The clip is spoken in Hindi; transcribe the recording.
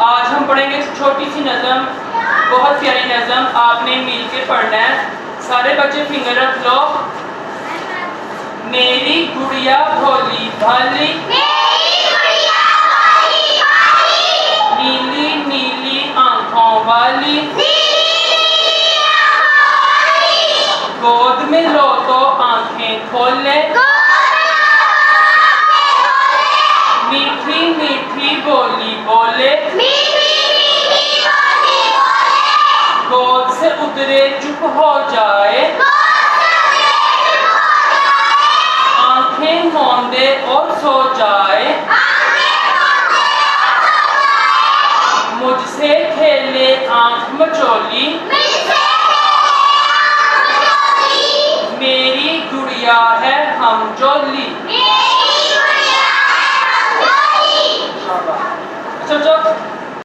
आज हम पढ़ेंगे एक छोटी सी नज़म, बहुत प्यारी नज़म। आपने मिल के पढ़ना है। सारे बच्चे फिंगर रख लो। मेरी गुड़िया भोली भाली, नीली नीली आंखों वाली, गोद में लो तो आंखें खोले, मीठी मीठी बोली बोले, गोद से उतरे चुप हो जाए, आंखें मूंदे और सो जाए, मुझसे खेले आंख मचोली, मेरी गुड़िया है हम जोली। अच्छा